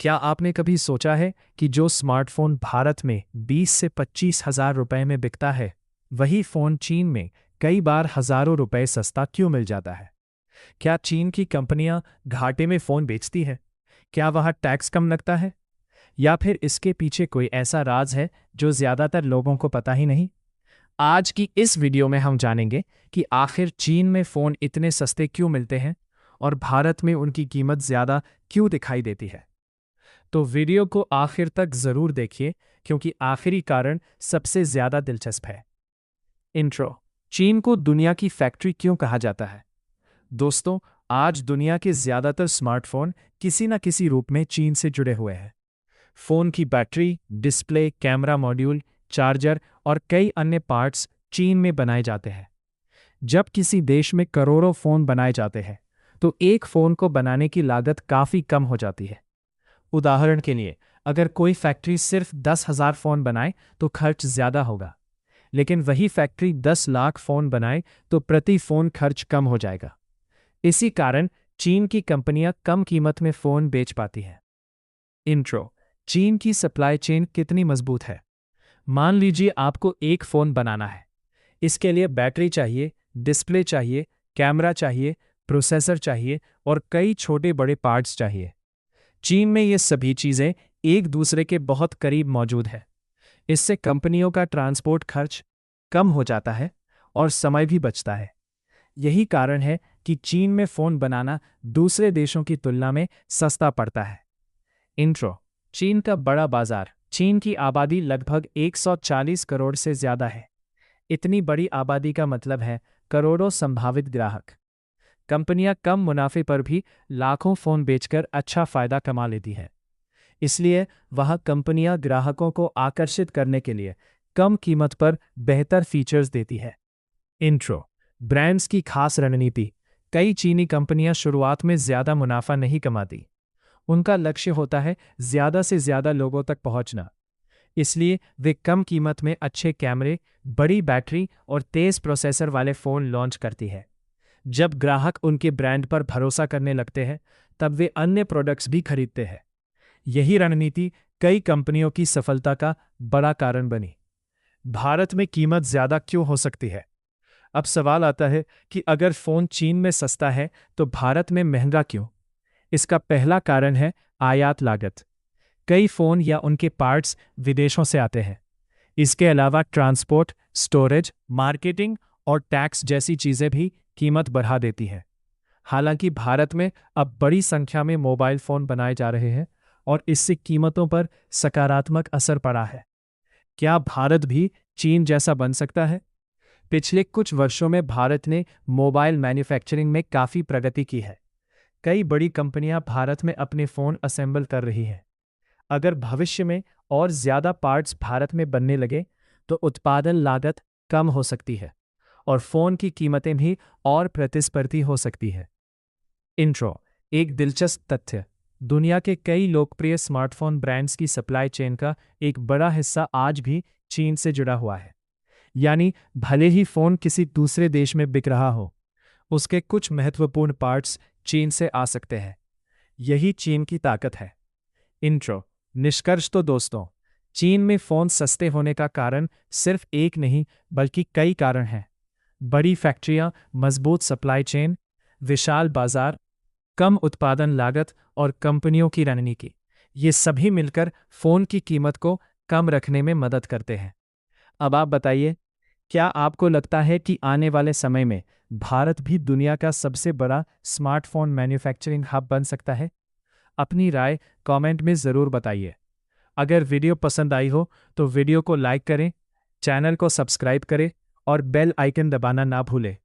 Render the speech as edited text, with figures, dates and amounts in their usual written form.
क्या आपने कभी सोचा है कि जो स्मार्टफोन भारत में 20 से 25 हज़ार रुपए में बिकता है, वही फ़ोन चीन में कई बार हज़ारों रुपए सस्ता क्यों मिल जाता है? क्या चीन की कंपनियां घाटे में फ़ोन बेचती हैं? क्या वहाँ टैक्स कम लगता है? या फिर इसके पीछे कोई ऐसा राज है जो ज़्यादातर लोगों को पता ही नहीं? आज की इस वीडियो में हम जानेंगे कि आखिर चीन में फ़ोन इतने सस्ते क्यों मिलते हैं और भारत में उनकी कीमत ज़्यादा क्यों दिखाई देती है। तो वीडियो को आखिर तक ज़रूर देखिए क्योंकि आखिरी कारण सबसे ज़्यादा दिलचस्प है। इंट्रो। चीन को दुनिया की फैक्ट्री क्यों कहा जाता है? दोस्तों, आज दुनिया के ज़्यादातर स्मार्टफोन किसी न किसी रूप में चीन से जुड़े हुए हैं। फ़ोन की battery, display, camera module, charger और कई अन्य पार्ट्स चीन में बनाए जाते हैं। जब किसी देश में करोड़ों फ़ोन बनाए जाते हैं, तो एक फ़ोन को बनाने की लागत काफ़ी कम हो जाती है। उदाहरण के लिए, अगर कोई फैक्ट्री सिर्फ 10,000 फ़ोन बनाए तो खर्च ज़्यादा होगा, लेकिन वही फैक्ट्री 10 लाख फ़ोन बनाए तो प्रति फ़ोन खर्च कम हो जाएगा। इसी कारण चीन की कंपनियां कम कीमत में फ़ोन बेच पाती हैं। इंट्रो। चीन की सप्लाई चेन कितनी मजबूत है? मान लीजिए आपको एक फ़ोन बनाना है। इसके लिए बैटरी चाहिए, डिस्प्ले चाहिए, कैमरा चाहिए, प्रोसेसर चाहिए और कई छोटे बड़े पार्ट्स चाहिए। चीन में ये सभी चीज़ें एक दूसरे के बहुत करीब मौजूद है। इससे कंपनियों का ट्रांसपोर्ट खर्च कम हो जाता है और समय भी बचता है। यही कारण है कि चीन में फ़ोन बनाना दूसरे देशों की तुलना में सस्ता पड़ता है। इंट्रो। चीन का बड़ा बाजार। चीन की आबादी लगभग 140 करोड़ से ज़्यादा है। इतनी बड़ी आबादी का मतलब है करोड़ों संभावित ग्राहक। कंपनियां कम मुनाफे पर भी लाखों फ़ोन बेचकर अच्छा फ़ायदा कमा लेती है। इसलिए वह कंपनियां ग्राहकों को आकर्षित करने के लिए कम कीमत पर बेहतर फीचर्स देती है। इंट्रो। ब्रांड्स की खास रणनीति। कई चीनी कंपनियां शुरुआत में ज़्यादा मुनाफा नहीं कमाती। उनका लक्ष्य होता है ज़्यादा से ज़्यादा लोगों तक पहुंचना। इसलिए वे कम कीमत में अच्छे कैमरे, बड़ी बैटरी और तेज़ प्रोसेसर वाले फ़ोन लॉन्च करती है। जब ग्राहक उनके ब्रांड पर भरोसा करने लगते हैं, तब वे अन्य प्रोडक्ट्स भी खरीदते हैं। यही रणनीति कई कंपनियों की सफलता का बड़ा कारण बनी। भारत में कीमत ज़्यादा क्यों हो सकती है? अब सवाल आता है कि अगर फ़ोन चीन में सस्ता है तो भारत में महंगा क्यों? इसका पहला कारण है आयात लागत। कई फ़ोन या उनके पार्ट्स विदेशों से आते हैं। इसके अलावा ट्रांसपोर्ट, स्टोरेज, मार्केटिंग और टैक्स जैसी चीज़ें भी कीमत बढ़ा देती है। हालांकि भारत में अब बड़ी संख्या में मोबाइल फ़ोन बनाए जा रहे हैं और इससे कीमतों पर सकारात्मक असर पड़ा है। क्या भारत भी चीन जैसा बन सकता है? पिछले कुछ वर्षों में भारत ने मोबाइल मैन्युफैक्चरिंग में काफ़ी प्रगति की है। कई बड़ी कंपनियां भारत में अपने फ़ोन असेंबल कर रही हैं। अगर भविष्य में और ज़्यादा पार्ट्स भारत में बनने लगे, तो उत्पादन लागत कम हो सकती है और फ़ोन की कीमतें भी और प्रतिस्पर्धी हो सकती है। इंट्रो। एक दिलचस्प तथ्य। दुनिया के कई लोकप्रिय स्मार्टफोन ब्रांड्स की सप्लाई चेन का एक बड़ा हिस्सा आज भी चीन से जुड़ा हुआ है। यानी भले ही फ़ोन किसी दूसरे देश में बिक रहा हो, उसके कुछ महत्वपूर्ण पार्ट्स चीन से आ सकते हैं। यही चीन की ताकत है। इंट्रो। निष्कर्ष तो दोस्तों, चीन में फ़ोन सस्ते होने का कारण सिर्फ एक नहीं बल्कि कई कारण हैं। बड़ी फैक्ट्रियां, मजबूत सप्लाई चेन, विशाल बाजार, कम उत्पादन लागत और कंपनियों की रणनीति, ये सभी मिलकर फ़ोन की कीमत को कम रखने में मदद करते हैं। अब आप बताइए, क्या आपको लगता है कि आने वाले समय में भारत भी दुनिया का सबसे बड़ा स्मार्टफोन मैन्युफैक्चरिंग हब बन सकता है? अपनी राय कमेंट में ज़रूर बताइए। अगर वीडियो पसंद आई हो तो वीडियो को लाइक करें, चैनल को सब्सक्राइब करें और बेल आइकन दबाना ना भूलें।